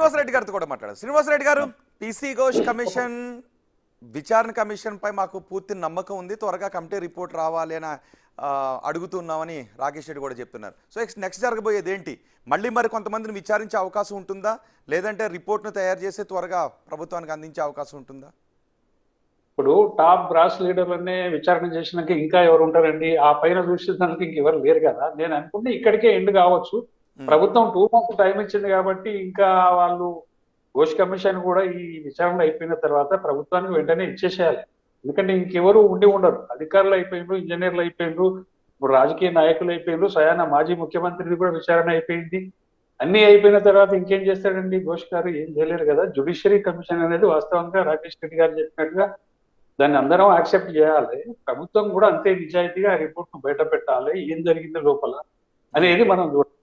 శ్రీనివాసరెడ్డి గారితో కూడా మాట్లాడారు. శ్రీనివాసరెడ్డి గారు, పీసీ ఘోష్ కమిషన్ విచారణ కమిషన్ పై మాకు పూర్తి నమ్మకం ఉంది, త్వరగా కమిటీ రిపోర్ట్ రావాలి అని అడుగుతున్నామని రాకేష్ రెడ్డి కూడా చెప్తున్నారు. సో నెక్స్ట్ జరగబోయేది ఏంటి? మళ్ళీ మరి కొంతమందిని విచారించే అవకాశం ఉంటుందా, లేదంటే రిపోర్ట్ను తయారు చేసి త్వరగా ప్రభుత్వానికి అందించే అవకాశం ఉంటుందా? ఇప్పుడు టాప్ బ్రాస్ లీడర్లనే విచారణ చేసినాక ఇంకా ఎవరు ఉంటారండి? ఆ పైన చూసేదానికి ఇంకెవరు లేరు కదా. నేను అనుకుంటే ఇక్కడికే ఎండ్ కావచ్చు. ప్రభుత్వం 2 months టైం ఇచ్చింది కాబట్టి ఇంకా వాళ్ళు ఘోష్ కమిషన్ కూడా ఈ విచారణ అయిపోయిన తర్వాత ప్రభుత్వానికి వెంటనే ఇచ్చేసేయాలి. ఎందుకంటే ఇంకెవరు ఉండి ఉండరు. అధికారులు అయిపోయిండ్రు, ఇంజనీర్లు అయిపోయిండ్రు, ఇప్పుడు రాజకీయ నాయకులు అయిపోయిండ్రు, స్వయాన మాజీ ముఖ్యమంత్రిది కూడా విచారణ అయిపోయింది. అన్ని అయిపోయిన తర్వాత ఇంకేం చేస్తాడండి ఘోష్ గారు? ఏం చేయలేరు కదా. జ్యుడిషియరీ కమిషన్ అనేది వాస్తవంగా రాకేష్ రెడ్డి గారు చెప్పినట్టుగా దాన్ని అందరం యాక్సెప్ట్ చేయాలి. ప్రభుత్వం కూడా అంతే నిజాయితీగా ఆ రిపోర్ట్ ను బయట పెట్టాలి, ఏం జరిగింది లోపల అనేది మనం చూడాలి.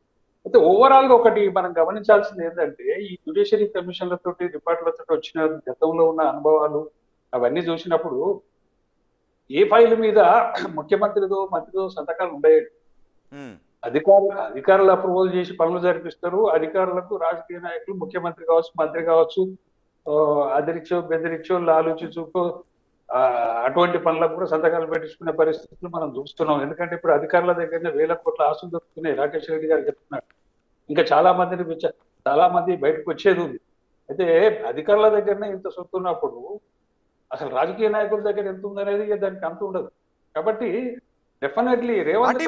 అయితే ఓవరాల్ గా ఒకటి మనం గమనించాల్సింది ఏంటంటే, ఈ జ్యుడిషియరీ కమిషన్లతోటి డిపార్ట్లతో వచ్చిన గతంలో ఉన్న అనుభవాలు అవన్నీ చూసినప్పుడు ఏ ఫైల్ మీద ముఖ్యమంత్రితో మంత్రితో సంతకాలు ఉండేవి. అధికారులు అప్రూవల్ చేసి పనులు జరిపిస్తారు. అధికారులకు రాజకీయ నాయకులు, ముఖ్యమంత్రి కావచ్చు, మంత్రి కావచ్చు, అదిరిచో బెదిరిచో లాలుచి చూపు అటువంటి పనులకు కూడా సంతకాలు పెట్టించుకునే పరిస్థితులు మనం చూస్తున్నాం. ఎందుకంటే ఇప్పుడు అధికారుల దగ్గర వేల కోట్ల ఆస్తులు దొరుకుతున్నాయి. రాకేష్ రెడ్డి గారు చెప్తున్నారు. ఇంకా చాలా మంది బయటకు వచ్చేది ఉంది. అయితే అధికారుల దగ్గరనే ఇంత సొత్తు ఉన్నప్పుడు అసలు రాజకీయ నాయకుల దగ్గర ఎంత ఉందనేది దానికి అంత ఉండదు. కాబట్టి డెఫినెట్లీ రేవంత్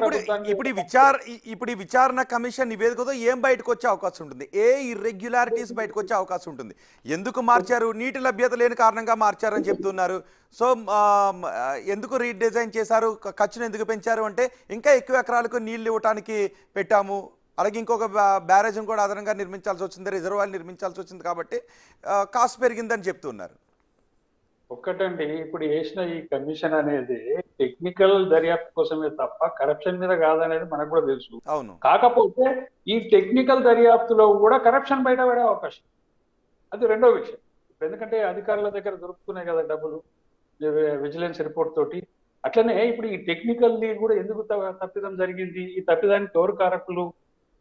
ఇప్పుడు విచారణ కమిషన్ నివేదికతో ఏం బయటకు వచ్చే అవకాశం ఉంటుంది? ఏ ఇర్రెగ్యులారిటీస్ బయటకు వచ్చే అవకాశం ఉంటుంది? ఎందుకు మార్చారు? నీటి లభ్యత లేని కారణంగా మార్చారని చెప్తున్నారు. సో ఎందుకు రీడిజైన్ చేశారు? ఖర్చును ఎందుకు పెంచారు అంటే ఇంకా ఎక్కువ ఎకరాలకు నీళ్లు ఇవ్వడానికి పెట్టాము, అలాగే ఇంకొక బ్యారేజ్ కూడా అదనంగా నిర్మించాల్సి వచ్చింది, రిజర్వాయర్ నిర్మించాల్సి వచ్చింది, కాబట్టి కాస్ట్ పెరిగిందని చెప్తున్నారు. ఒక్కటండి, ఇప్పుడు వేసిన ఈ కమిషన్ అనేది టెక్నికల్ దర్యాప్తు కోసమే తప్ప కరప్షన్ మీద కాదనేది మనకు కూడా తెలుసు. అవును. కాకపోతే ఈ టెక్నికల్ దర్యాప్తులో కూడా కరప్షన్ బయటపడే అవకాశం, అది రెండో విషయం. ఎందుకంటే అధికారుల దగ్గర దొరుకుతున్నాయి కదా డబ్బులు విజిలెన్స్ రిపోర్ట్ తోటి. అట్లనే ఇప్పుడు ఈ టెక్నికల్ లీడ్ కూడా ఎందుకు తప్పిదం జరిగింది, ఈ తప్పిదానికి ఎవరు కారకులు,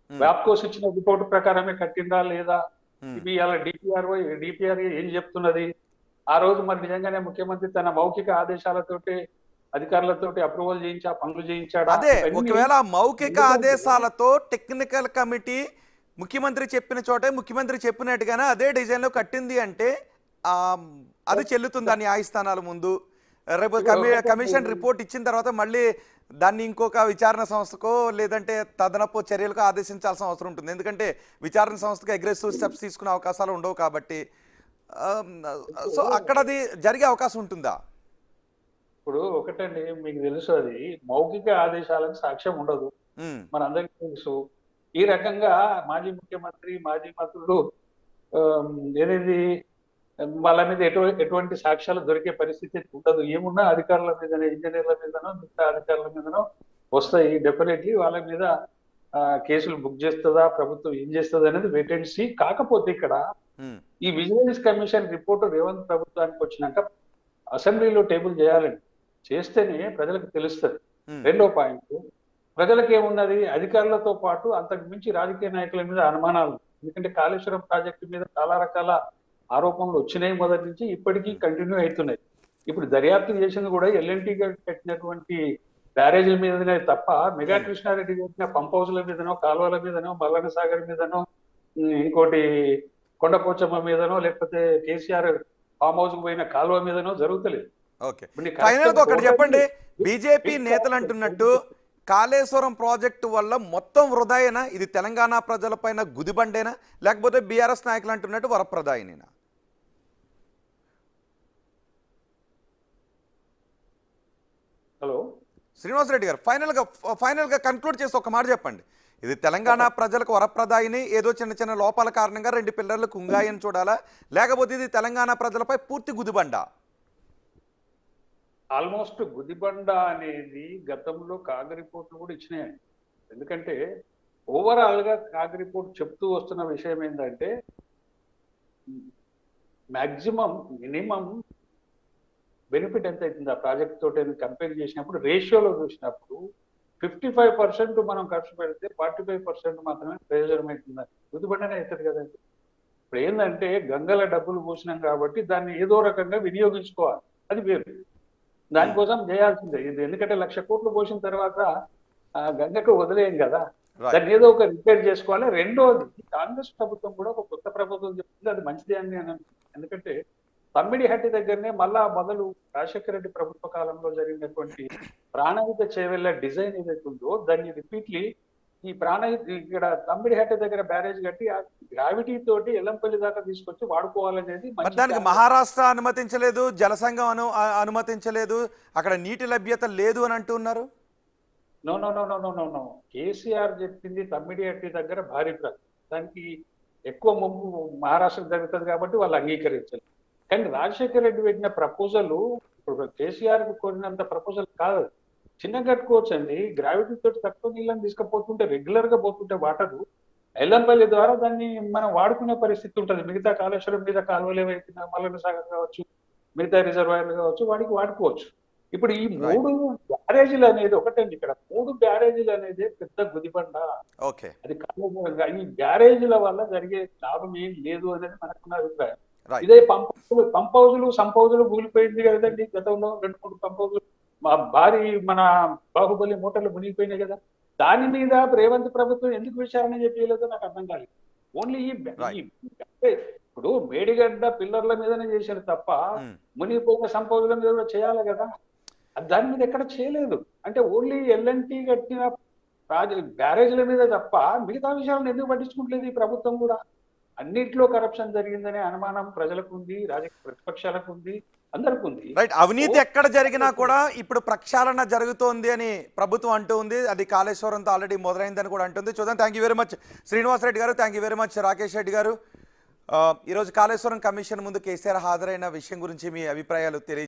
వ్యాప్కోస్ ఇచ్చిన రిపోర్ట్ ప్రకారమే కట్టిందా లేదా, ఇది అలా డిపిఆర్ ఏం చెప్తున్నది? ఆ రోజు మరి నిజంగానే ముఖ్యమంత్రి తన మౌఖిక ఆదేశాలతోటి అధికారులతోటి అప్రూవల్ చేయించా, పనులు చేయించాడా? అదే ఒకవేళ మౌఖిక ఆదేశాలతో టెక్నికల్ కమిటీ ముఖ్యమంత్రి చెప్పిన చోటే ముఖ్యమంత్రి చెప్పినట్టుగానే అదే డిజైన్ లో కట్టింది అంటే అది చెల్లుతుందా న్యాయస్థానాల ముందు? రేపు కమిషన్ రిపోర్ట్ ఇచ్చిన తర్వాత మళ్ళీ దాన్ని ఇంకొక విచారణ సంస్థకో లేదంటే తదనపు చర్యలకు ఆదేశించాల్సిన అవసరం ఉంటుంది. ఎందుకంటే విచారణ సంస్థకు అగ్రెసివ్ స్టెప్స్ తీసుకునే అవకాశాలు ఉండవు కాబట్టి. సో అక్కడ అది జరిగే అవకాశం ఉంటుందా? ఇప్పుడు ఒకటండి, మీకు తెలుసు అది మౌఖిక ఆదేశాలకు సాక్ష్యం ఉండదు, మనందరికీ తెలుసు. ఈ రకంగా మాజీ ముఖ్యమంత్రి, మాజీ మంత్రులు ఏదైంది వాళ్ళ మీద ఎటువంటి సాక్ష్యాలు దొరికే పరిస్థితి ఉండదు. ఏమున్నా అధికారుల మీదనో, ఇంజనీర్ల మీదనో, మిగతా అధికారుల మీదనో వస్తాయి. డెఫినెట్లీ వాళ్ళ మీద కేసులు బుక్ చేస్తుందా ప్రభుత్వం, ఏం చేస్తుంది అనేది వెయిట్ అండ్ సీ. కాకపోతే ఇక్కడ ఈ విజిలెన్స్ కమిషన్ రిపోర్ట్ రేవంత్ ప్రభుత్వానికి వచ్చినాక అసెంబ్లీలో టేబుల్ చేయాలండి. చేస్తేనే ప్రజలకు తెలుస్తుంది. రెండో పాయింట్, ప్రజలకు ఏమున్నది, అధికారులతో పాటు అంతకు మించి రాజకీయ నాయకుల మీద అనుమానాలు. ఎందుకంటే కాళేశ్వరం ప్రాజెక్టు మీద చాలా రకాల ఆరోపణలు వచ్చినాయి మొదటి నుంచి, ఇప్పటికీ కంటిన్యూ అవుతున్నాయి. ఇప్పుడు దర్యాప్తు చేసింది కూడా ఎల్ఎన్టీ కట్టినటువంటి బ్యారేజీల మీదనే తప్ప మెగా కృష్ణారెడ్డి కట్టిన పంప్ హౌస్ల మీదనో, కాలువల మీదనో, మల్లన్న సాగర్ మీదనో, ఇంకోటి కొండపోచమ్మ మీదనో, లేకపోతే కేసీఆర్ ఫామ్ హౌస్ పోయిన కాలువ మీదనో జరుగుతలేదు. ఫైనల్ గా ఒకటి చెప్పండి, బీజేపీ నేతలు అంటున్నట్టు కాళేశ్వరం ప్రాజెక్టు వల్ల మొత్తం వృధాయేనా? ఇది తెలంగాణ ప్రజలపైన గుదిబండేనా, లేకపోతే బీఆర్ఎస్ నాయకులు అంటున్నట్టు వరప్రదాయనేనా? హలో శ్రీనివాసరెడ్డి గారు, ఫైనల్ గా కన్క్లూడ్ చేసి ఒక మాట చెప్పండి. ఇది తెలంగాణ ప్రజలకు వరప్రదాయిని, ఏదో చిన్న చిన్న లోపాల కారణంగా 2 పిల్లర్లు కుంగాయని చూడాలా, లేకపోతే ఇది తెలంగాణ ప్రజలపై పూర్తి గుదిబండ? ఆల్మోస్ట్ గుదిబండ అనేది గతంలో కాగ్ రిపోర్ట్లు కూడా ఇచ్చినాయండి. ఎందుకంటే ఓవరాల్ గా కాగ్ రిపోర్ట్ చెప్తూ వస్తున్న విషయం ఏంటంటే, మాక్సిమం మినిమం బెనిఫిట్ ఎంత అవుతుంది ఆ ప్రాజెక్ట్ తోటి కంపేర్ చేసినప్పుడు, రేషియోలో చూసినప్పుడు 55% మనం ఖర్చు పెడితే 45% మాత్రమే ప్రయోజనం అవుతుంది. గుదిబండనే అవుతుంది కదండి. ఇప్పుడు ఏంటంటే గంగల డబ్బులు పోసినాం కాబట్టి దాన్ని ఏదో రకంగా వినియోగించుకోవాలి, అది వేరు. దానికోసం చేయాల్సిందే ఇది, ఎందుకంటే 1,00,000 కోట్లు పోసిన తర్వాత గంగకు వదిలేయం కదా, దాన్ని ఏదో ఒక రిపేర్ చేసుకోవాలి. రెండోది, కాంగ్రెస్ ప్రభుత్వం కూడా ఒక కొత్త ప్రభుత్వం చెప్తుంది, అది మంచిదే అని నేను అనుకుంటున్నాను. ఎందుకంటే తమ్మిడిహట్టి దగ్గరనే మొదలు రాజశేఖర రెడ్డి ప్రభుత్వ కాలంలో జరిగినటువంటి ప్రాణహిత చేవెళ్ళ డిజైన్ ఏదైతే ఉందో దాన్ని రిపీట్లీ ఈ ఇక్కడ తమ్మిడిహట్టి దగ్గర బ్యారేజ్ కట్టి ఆ గ్రావిటీ తోటి ఎల్లంపల్లి దాకా తీసుకొచ్చి వాడుకోవాలనేది దానికి మహారాష్ట్ర అనుమతించలేదు, జలసంఘం అనుమతించలేదు, అక్కడ నీటి లభ్యత లేదు అని అంటున్నారు. No no no no no no no KCR చెప్పింది తమ్మిడిహట్టి దగ్గర భారీ ప్రాజెక్ట్, దానికి ఎక్కువ ముందు మహారాష్ట్ర జరుగుతుంది కాబట్టి వాళ్ళు అంగీకరించారు. కానీ రాజశేఖర రెడ్డి పెట్టిన ప్రపోజల్ ఇప్పుడు కేసీఆర్ కోరినంత ప్రపోజల్ కాదు, చిన్న కట్టుకోవచ్చు అండి. గ్రావిటీ తోటి తక్కువ నీళ్ళని తీసుకుపోతుంటే, రెగ్యులర్ గా పోతుంటే వాటర్ ఎల్లంపల్లి ద్వారా దాన్ని మనం వాడుకునే పరిస్థితి ఉంటుంది. మిగతా కాళేశ్వరం మీద కాలువలు ఏవైతే మల్లన్న సాగర్ కావచ్చు, మిగతా రిజర్వాయర్లు కావచ్చు, వాడికి వాడుకోవచ్చు. ఇప్పుడు ఈ 3 బ్యారేజీలు అనేది ఒకటండి, ఇక్కడ 3 బ్యారేజీలు అనేది పెద్ద గుదిబండ. అది కాళేశ్వరంగా ఈ బ్యారేజీల వల్ల జరిగే లాభం ఏం లేదు అనేది మనకున్న అభిప్రాయం. ఇదే పంప్ హౌజులు సంప్ హౌజులు కూలిపోయింది కదండి గతంలో, 2-3 పంప్ హౌజులు భారీ మన బాహుబలి మోటార్లు మునిగిపోయినాయి కదా. దాని మీద రేవంత్ ప్రభుత్వం ఎందుకు విచారణ చేయలేదో నాకు అర్థం కాలేదు. ఓన్లీ ఇప్పుడు మేడిగడ్డ పిల్లర్ల మీదనే చేశారు తప్ప మునిగిపోయిన సంపౌజుల మీద కూడా చేయాలి కదా, దాని మీద ఎక్కడ చేయలేదు. అంటే ఓన్లీ ఎల్ఎన్టీ కట్టిన బ్యారేజ్ల మీద తప్ప మిగతా విషయాలను ఎందుకు పట్టించుకుంటలేదు ఈ ప్రభుత్వం కూడా. అన్నిట్లో కరప్షన్ జరిగిందనే అనుమానం ప్రజలకు ఉంది, రాజకీయ ప్రతిపక్షాలకు ఉంది, అందరికి ఉంది. రైట్, అవినీతి ఎక్కడ జరిగినా కూడా ఇప్పుడు ప్రక్షాళన జరుగుతోంది అని ప్రభుత్వం అంటూ ఉంది. అది కాళేశ్వరంతో ఆల్రెడీ మొదలైందని కూడా అంటుంది. చూద్దాం. Thank you very much Srinivas Reddy గారు, thank you very much Rakesh Reddy గారు. ఈరోజు కాళేశ్వరం కమిషన్ ముందు కేసీఆర్ హాజరైన విషయం గురించి మీ అభిప్రాయాలు తెలియ